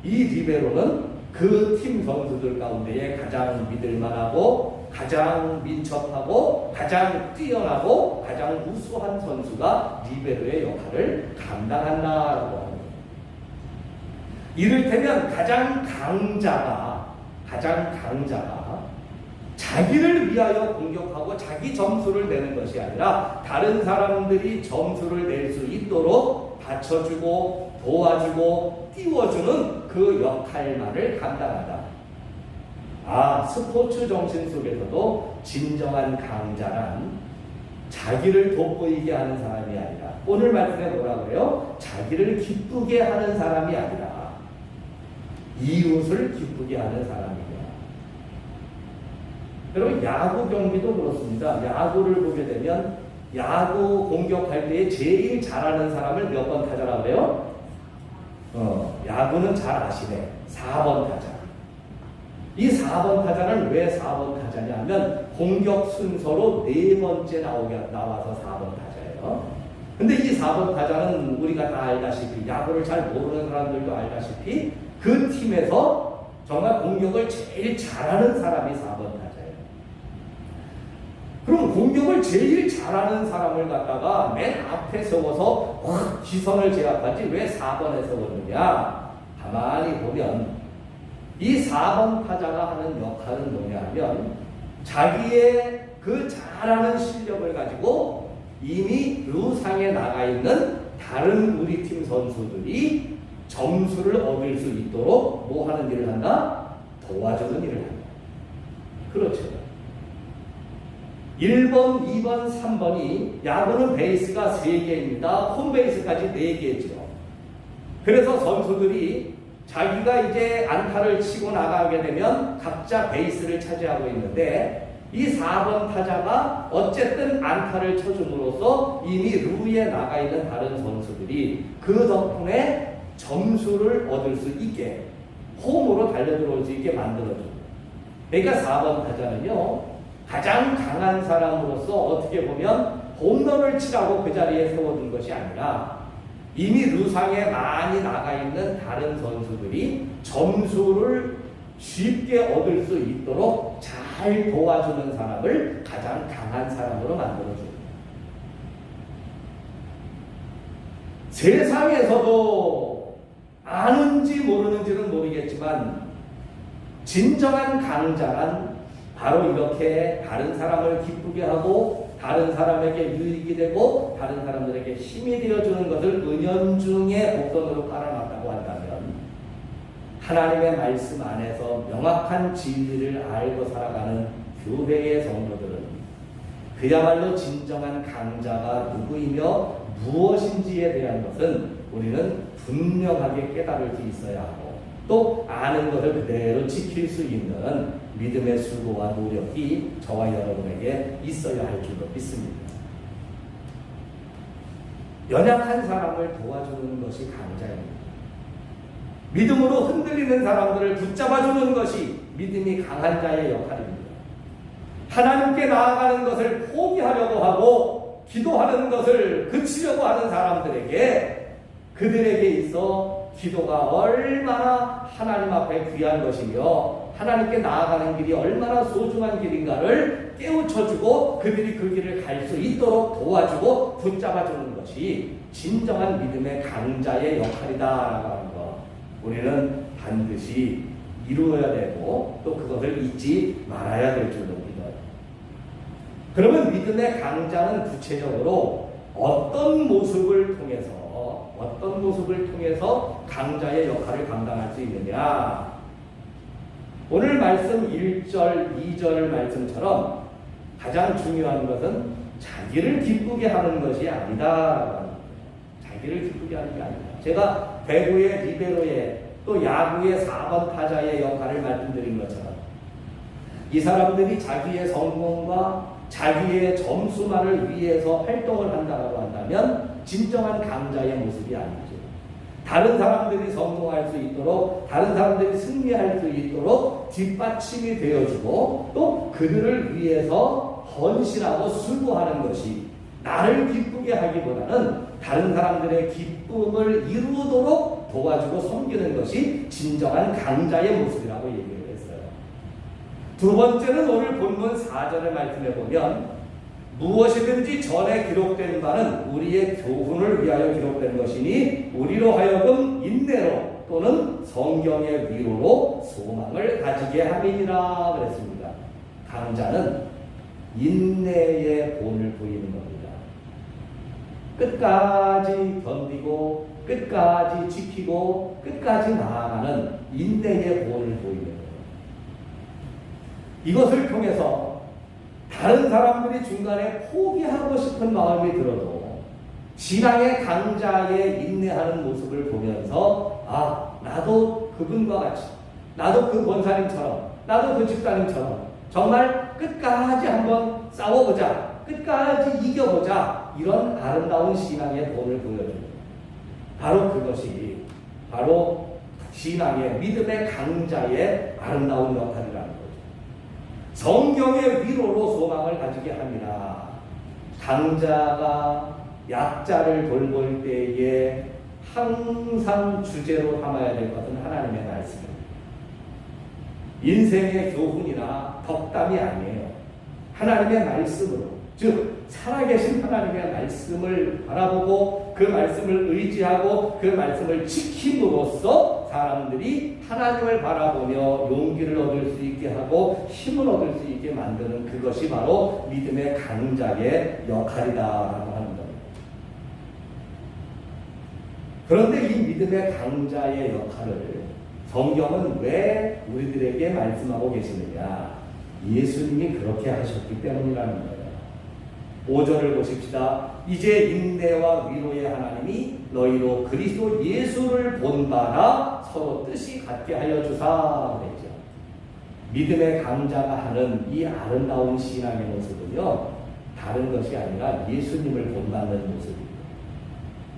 이 리베로는 그 팀 선수들 가운데에 가장 믿을만하고 가장 민첩하고 가장 뛰어나고 가장 우수한 선수가 리베로의 역할을 감당한다라고 합니다. 이를테면 가장 강자가 자기를 위하여 공격하고 자기 점수를 내는 것이 아니라 다른 사람들이 점수를 낼 수 있도록 받쳐주고 도와주고 띄워주는 그 역할만을 감당한다. 스포츠 정신 속에서도 진정한 강자란 자기를 돋보이게 하는 사람이 아니라, 오늘 말씀에 뭐라 그래요? 자기를 기쁘게 하는 사람이 아니라 이웃을 기쁘게 하는 사람이냐. 여러분, 야구 경기도 그렇습니다. 야구를 보게 되면 야구 공격할 때 제일 잘하는 사람을 몇 번 타자라고 그래요? 야구는 잘 아시네. 4번 타자. 이 4번 타자는 왜 4번 타자냐면 공격 순서로 4번째 나와서 4번 타자예요. 근데 이 4번 타자는 우리가 다 알다시피, 야구를 잘 모르는 사람들도 알다시피 그 팀에서 정말 공격을 제일 잘하는 사람이 4번 타자예요. 그럼 공격을 제일 잘하는 사람을 갖다가 맨 앞에 세워서 기선을 제압하지 왜 4번에 세웠느냐? 가만히 보면 이 4번 타자가 하는 역할은 뭐냐면 자기의 그 잘하는 실력을 가지고 이미 루상에 나가 있는 다른 우리 팀 선수들이 점수를 얻을 수 있도록 뭐 하는 일을 한다? 도와주는 일을 한다. 그렇죠. 1번, 2번, 3번이 야구는 베이스가 3개입니다. 홈베이스까지 4개죠. 그래서 선수들이 자기가 이제 안타를 치고 나가게 되면 각자 베이스를 차지하고 있는데 이 4번 타자가 어쨌든 안타를 쳐줌으로써 이미 루에 나가 있는 다른 선수들이 그 덕분에 점수를 얻을 수 있게 홈으로 달려들어올 수 있게 만들어줍니다. 그러니까 4번 타자는요, 가장 강한 사람으로서 어떻게 보면 홈런을 치라고 그 자리에 세워둔 것이 아니라 이미 루상에 많이 나가 있는 다른 선수들이 점수를 쉽게 얻을 수 있도록 잘 도와주는 사람을 가장 강한 사람으로 만들어줍니다. 세상에서도 아는지 모르는지는 모르겠지만 진정한 강자란 바로 이렇게 다른 사람을 기쁘게 하고 다른 사람에게 유익이 되고 다른 사람들에게 힘이 되어주는 것을 은연중에 복선으로 깔아놨다고 한다면 하나님의 말씀 안에서 명확한 진리를 알고 살아가는 교회의 성도들은 그야말로 진정한 강자가 누구이며 무엇인지에 대한 것은 우리는 분명하게 깨달을 수 있어야 하고 또 아는 것을 그대로 지킬 수 있는 믿음의 수고와 노력이 저와 여러분에게 있어야 할 줄로 믿습니다. 연약한 사람을 도와주는 것이 강자입니다. 믿음으로 흔들리는 사람들을 붙잡아주는 것이 믿음이 강한 자의 역할입니다. 하나님께 나아가는 것을 포기하려고 하고 기도하는 것을 그치려고 하는 사람들에게 그들에게 있어 기도가 얼마나 하나님 앞에 귀한 것이며 하나님께 나아가는 길이 얼마나 소중한 길인가를 깨우쳐주고 그들이 그 길을 갈 수 있도록 도와주고 붙잡아주는 것이 진정한 믿음의 강자의 역할이다라고 하는 것 우리는 반드시 이루어야 되고 또 그것을 잊지 말아야 될 줄로 믿어요. 그러면 믿음의 강자는 구체적으로 어떤 모습을 통해서 강자의 역할을 감당할 수 있느냐? 오늘 말씀 1절, 2절 말씀처럼 가장 중요한 것은 자기를 기쁘게 하는 것이 아니다. 자기를 기쁘게 하는 게 아니다. 제가 배구의 리베로의 또 야구의 4번 타자의 역할을 말씀드린 것처럼 이 사람들이 자기의 성공과 자기의 점수만을 위해서 활동을 한다고 한다면 진정한 강자의 모습이 아니죠. 다른 사람들이 성공할 수 있도록, 다른 사람들이 승리할 수 있도록 뒷받침이 되어주고 또 그들을 위해서 헌신하고 수고하는 것이 나를 기쁘게 하기보다는 다른 사람들의 기쁨을 이루도록 도와주고 섬기는 것이 진정한 강자의 모습이라고 얘기를 했어요. 두 번째는 오늘 본문 4절의 말씀에 보면 무엇이든지 전에 기록된 바는 우리의 교훈을 위하여 기록된 것이니 우리로 하여금 인내로 또는 성경의 위로로 소망을 가지게 함이니라 그랬습니다. 강자는 인내의 본을 보이는 겁니다. 끝까지 견디고 끝까지 지키고 끝까지 나아가는 인내의 본을 보이는 거예요. 이것을 통해서 다른 사람들이 중간에 포기하고 싶은 마음이 들어도 신앙의 강자의 인내하는 모습을 보면서 나도 그분과 같이, 나도 그 권사님처럼, 나도 그 집사님처럼 정말 끝까지 한번 싸워보자, 끝까지 이겨보자, 이런 아름다운 신앙의 본을 보여줍니다. 바로 그것이 바로 신앙의 믿음의 강자의 아름다운 역할이라는 거죠. 성경의 위로로 소망을 가지게 합니다. 강자가 약자를 돌볼 때에 항상 주제로 삼아야 될 것은 하나님의 말씀입니다. 인생의 교훈이나 덕담이 아니에요. 하나님의 말씀으로, 즉 살아계신 하나님의 말씀을 바라보고 그 말씀을 의지하고 그 말씀을 지킴으로써 사람들이 하나님을 바라보며 용기를 얻을 수 있게 하고 힘을 얻을 수 있게 만드는 그것이 바로 믿음의 강자의 역할이다라고 하는 겁니다. 그런데 이 믿음의 강자의 역할을 성경은 왜 우리들에게 말씀하고 계시느냐? 예수님이 그렇게 하셨기 때문이라는 거예요. 5절을 보십시다. 이제 인내와 위로의 하나님이 너희로 그리스도 예수를 본받아 서로 뜻이 같게 하여 주사 그랬죠. 믿음의 강자가 하는 이 아름다운 신앙의 모습은요, 다른 것이 아니라 예수님을 본받는 모습입니다.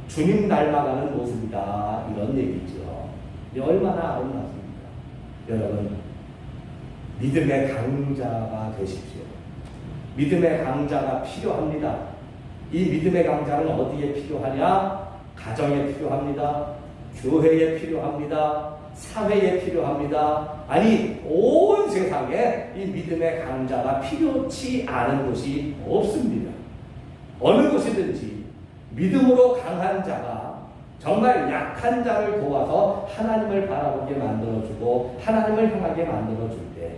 주님 닮아가는 모습이다, 이런 얘기죠. 얼마나 아름답습니까? 여러분, 믿음의 강자가 되십시오. 믿음의 강자가 필요합니다. 이 믿음의 강자는 어디에 필요하냐? 가정에 필요합니다. 교회에 필요합니다. 사회에 필요합니다. 아니, 온 세상에 이 믿음의 강자가 필요치 않은 곳이 없습니다. 어느 곳이든지 믿음으로 강한 자가 정말 약한 자를 도와서 하나님을 바라보게 만들어주고 하나님을 향하게 만들어줄 때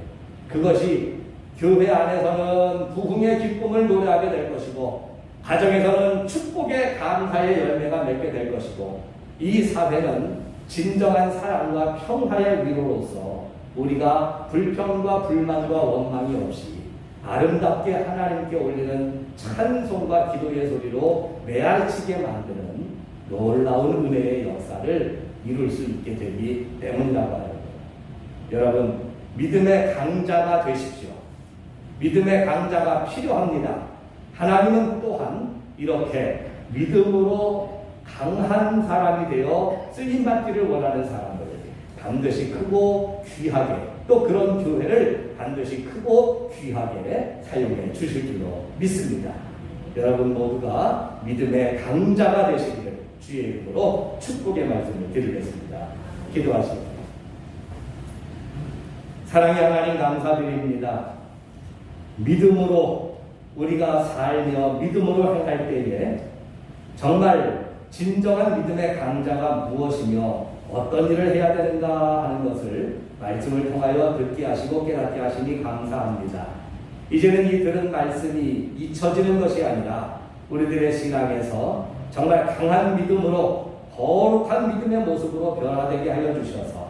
그것이 교회 안에서는 부흥의 기쁨을 노래하게 될 것이고 가정에서는 축복의 감사의 열매가 맺게 될 것이고 이 사회는 진정한 사랑과 평화의 위로로서 우리가 불평과 불만과 원망이 없이 아름답게 하나님께 올리는 찬송과 기도의 소리로 메아리치게 만드는 놀라운 은혜의 역사를 이룰 수 있게 되기 때문이라고 하는 거예요. 여러분, 믿음의 강자가 되십시오. 믿음의 강자가 필요합니다. 하나님은 또한 이렇게 믿음으로 강한 사람이 되어 쓰임받기를 원하는 사람들에게 반드시 크고 귀하게 또 그런 교회를 반드시 크고 귀하게 사용해 주실 줄로 믿습니다. 여러분 모두가 믿음의 강자가 되시기를 주의 이름으로 축복의 말씀을 드리겠습니다. 기도하시겠습니다. 사랑의 하나님 감사드립니다. 믿음으로 우리가 살며 믿음으로 행할 때에 정말 진정한 믿음의 강자가 무엇이며 어떤 일을 해야 되는가 하는 것을 말씀을 통하여 듣게 하시고 깨닫게 하시니 감사합니다. 이제는 이 들은 말씀이 잊혀지는 것이 아니라 우리들의 신앙에서 정말 강한 믿음으로 거룩한 믿음의 모습으로 변화되게 하여 주셔서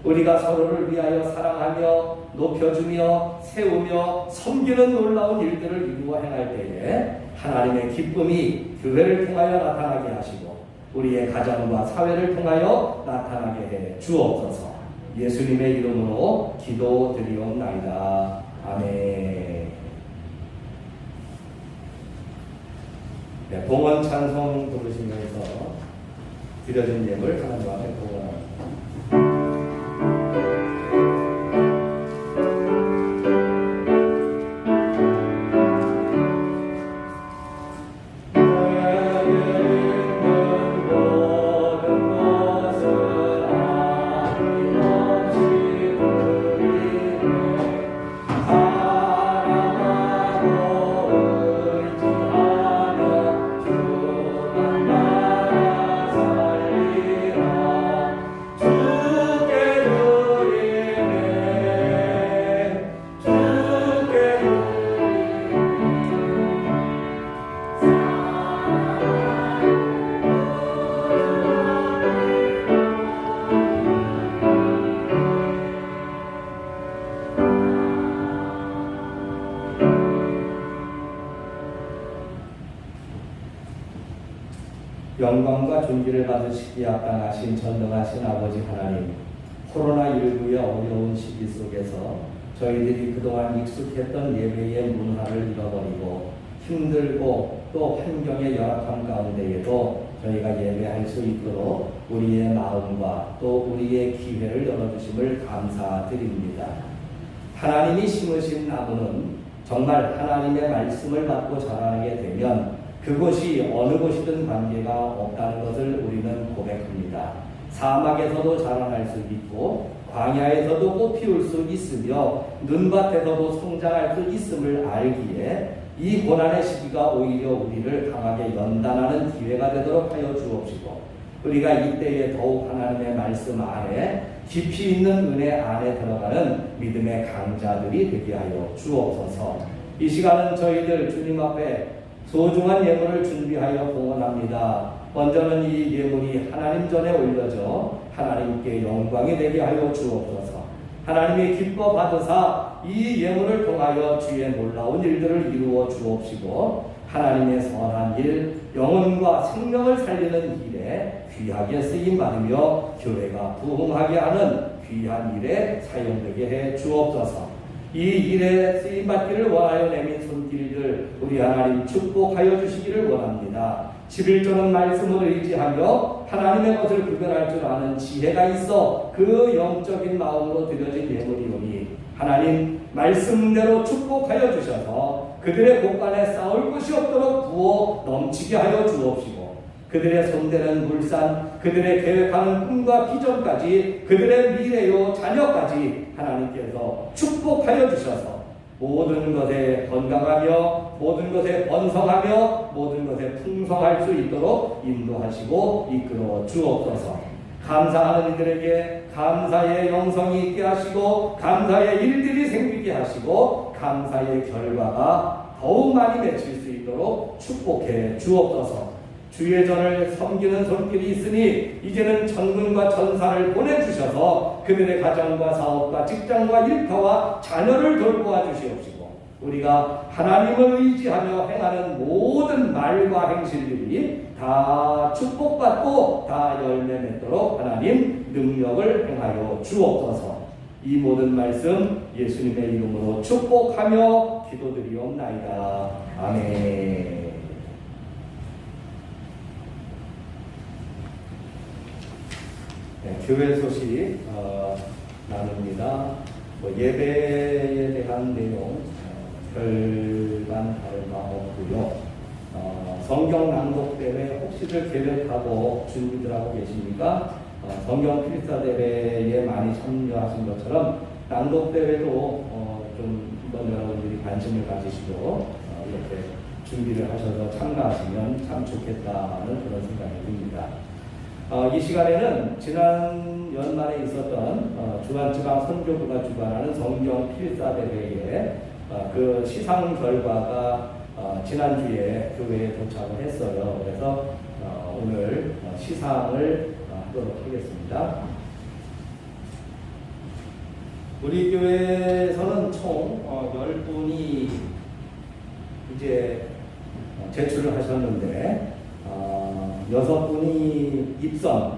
우리가 서로를 위하여 사랑하며 높여주며 세우며 섬기는 놀라운 일들을 이루어 행할 때에 하나님의 기쁨이 교회를 통하여 나타나게 하시고 우리의 가정과 사회를 통하여 나타나게 해 주옵소서. 예수님의 이름으로 기도드리옵나이다. 아멘. 네, 봉헌 찬송 부르시면서 드려진 예물 하나님 앞에 봉헌합니다. 영광과 존귀를 받으시기에 합당하신 전능하신 아버지 하나님, 코로나19의 어려운 시기 속에서 저희들이 그동안 익숙했던 예배의 문화를 잃어버리고 힘들고 또 환경의 열악함 가운데에도 저희가 예배할 수 있도록 우리의 마음과 또 우리의 기회를 열어주심을 감사드립니다. 하나님이 심으신 나무는 정말 하나님의 말씀을 받고 자라나게 되면 그곳이 어느 곳이든 관계가 없다는 것을 우리는 고백합니다. 사막에서도 자라날 수 있고 광야에서도 꽃 피울 수 있으며 눈밭에서도 성장할 수 있음을 알기에 이 고난의 시기가 오히려 우리를 강하게 연단하는 기회가 되도록 하여 주옵시고 우리가 이때에 더욱 하나님의 말씀 안에 깊이 있는 은혜 안에 들어가는 믿음의 강자들이 되게 하여 주옵소서. 이 시간은 저희들 주님 앞에 소중한 예물을 준비하여 봉헌합니다. 먼저는 이 예물이 하나님 전에 올려져 하나님께 영광이 되게 하여 주옵소서. 하나님이 기뻐 받으사 이 예물을 통하여 주의 놀라운 일들을 이루어 주옵시고 하나님의 선한 일, 영혼과 생명을 살리는 일에 귀하게 쓰임 받으며 교회가 부흥하게 하는 귀한 일에 사용되게 해 주옵소서. 이 일에 쓰임받기를 원하여 내민 손길들 우리 하나님 축복하여 주시기를 원합니다. 11조는 말씀을 의지하며 하나님의 것을 구별할 줄 아는 지혜가 있어 그 영적인 마음으로 드려진 예물이오니 하나님 말씀대로 축복하여 주셔서 그들의 곳간에 쌓을 곳이 없도록 부어 넘치게 하여 주옵시고 그들의 손대는 물산, 그들의 계획하는 꿈과 비전까지 그들의 미래요 자녀까지 하나님께서 축복하여 주셔서 모든 것에 건강하며 모든 것에 번성하며 모든 것에 풍성할 수 있도록 인도하시고 이끌어 주옵소서. 감사하는 이들에게 감사의 영성이 있게 하시고 감사의 일들이 생기게 하시고 감사의 결과가 더욱 많이 맺힐 수 있도록 축복해 주옵소서. 주의 전을 섬기는 손길이 있으니 이제는 천군과 천사를 보내주셔서 그들의 가정과 사업과 직장과 일터와 자녀를 돌보아 주시옵시고 우리가 하나님을 의지하며 행하는 모든 말과 행실들이 다 축복받고 다 열매 맺도록 하나님 능력을 행하여 주옵소서. 이 모든 말씀 예수님의 이름으로 축복하며 기도드리옵나이다. 아멘. 네, 교회 소식 나눕니다. 예배에 대한 내용 별반 다른 바 없고요. 성경 낭독 대회 혹시들 계획하고 준비들 하고 계십니까? 성경 필사 대회에 많이 참여하신 것처럼 낭독 대회도 좀 이번 여러분들이 관심을 가지시고 이렇게 준비를 하셔서 참가하시면 참 좋겠다는 그런 생각이 듭니다. 이 시간에는 지난 연말에 있었던 주한지방 선교부가 주관하는 성경 필사 대회에 그 시상 결과가 지난주에 교회에 도착을 했어요. 그래서 오늘 시상을 하도록 하겠습니다. 우리 교회에서는 총 10분이 이제 제출을 하셨는데 6분이 입선,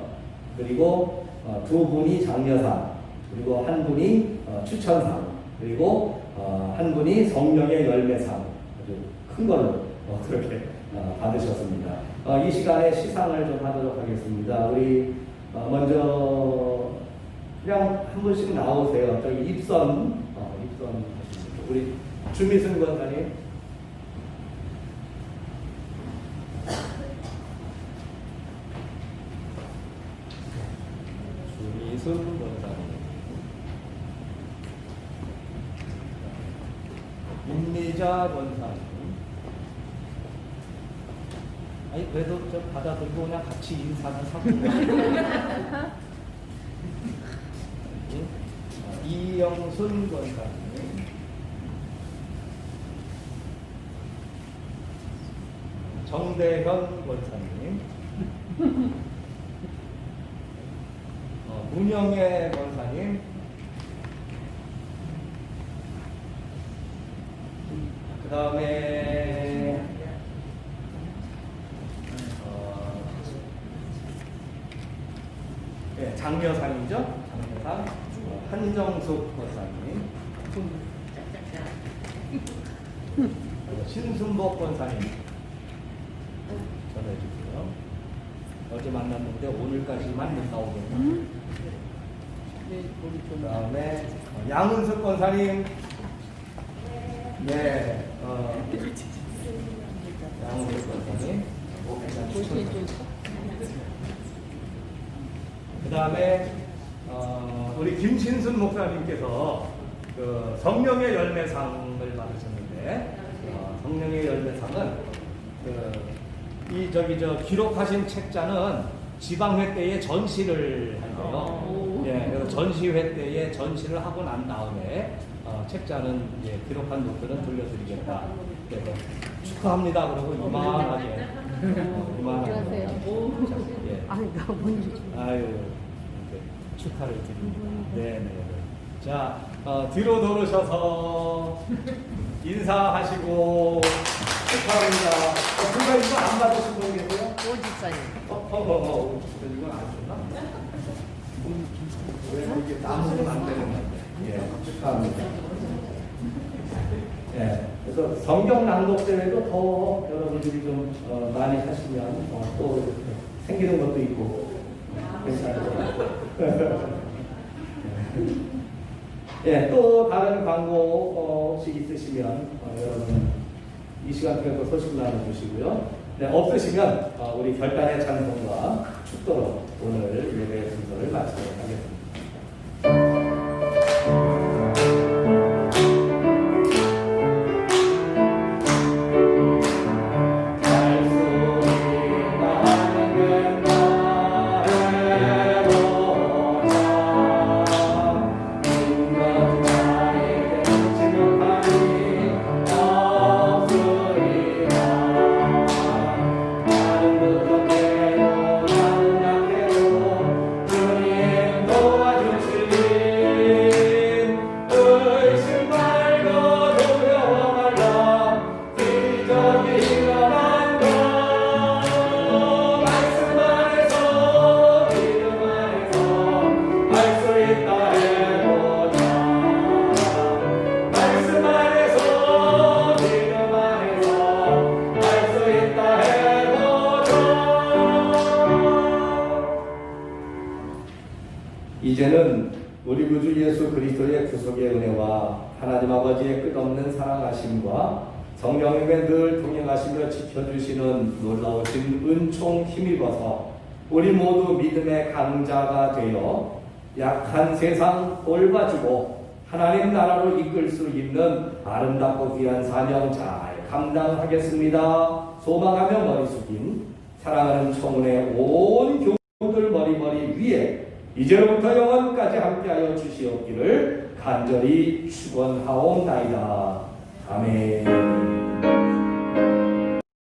그리고 2분이 장려상, 그리고 1분이 추천상, 그리고 1분이 성령의 열매상, 아주 큰 걸로 그렇게 받으셨습니다. 이 시간에 시상을 좀 하도록 하겠습니다. 우리 먼저 그냥 한 분씩 나오세요. 저기 입선 하십니다. 우리 주미순 권사님. 주미순 권사님. 임미자 권사님. 아니 그래도 저 받아들고 그냥 같이 인사는 하고. 이영순 권사님, 정대현 권사님, 문영애 권사님, 그 다음에 장려상이죠. 장려상 한정숙 권사님, 신순복 권사님 전해주세요. 어제 만났는데 오늘까지만 못 나오겠네요. 그 다음에 양은숙 권사님, 네, 양은숙 권사님. 그 다음에 우리 김신순 목사님께서 그 성령의 열매상을 받으셨는데, 성령의 열매상은 기록하신 책자는 지방회 때에 전시를 한대요. 그래서 전시회 때에 전시를 하고 난 다음에 책자는 기록한 것들은 돌려드리겠다. 그래서 축하합니다. 그러고 이만하게. 아유, 축하를 드립니다. 네네. 자, 뒤로 돌으셔서 인사하시고 축하합니다. 누가 이거 안 받으신 분 계세요? 오집사님. 이건 안 줬나? 왜 이렇게 나무는 안 되는 건데? 예, 축하합니다. 예, 그래서 성경 낭독 대회도 더 여러분들이 좀 많이 하시면 또 이렇게 생기는 것도 있고 괜찮을 것 같아요. 예, 또 다른 광고 혹시 있으시면 여러분 이 시간 통해서 소식 나눠주시고요. 네, 없으시면 우리 결단의 찬송과 축도로 오늘 예배 순서를 마치도록 하겠습니다. 이제는 우리 구주 예수 그리스도의 구속의 은혜와 하나님 아버지의 끝없는 사랑하심과 성령님의 늘 동행하시며 지켜주시는 놀라우신 은총 힘입어서 우리 모두 믿음의 강자가 되어 약한 세상 돌봐주고 하나님 나라로 이끌 수 있는 아름답고 귀한 사명 잘 감당하겠습니다. 소망하며 머리 숙인 사랑하는 청운의 온 교우들 머리 위에 이제로부터 영원까지 함께하여 주시옵기를 간절히 축원하옵나이다. 아멘.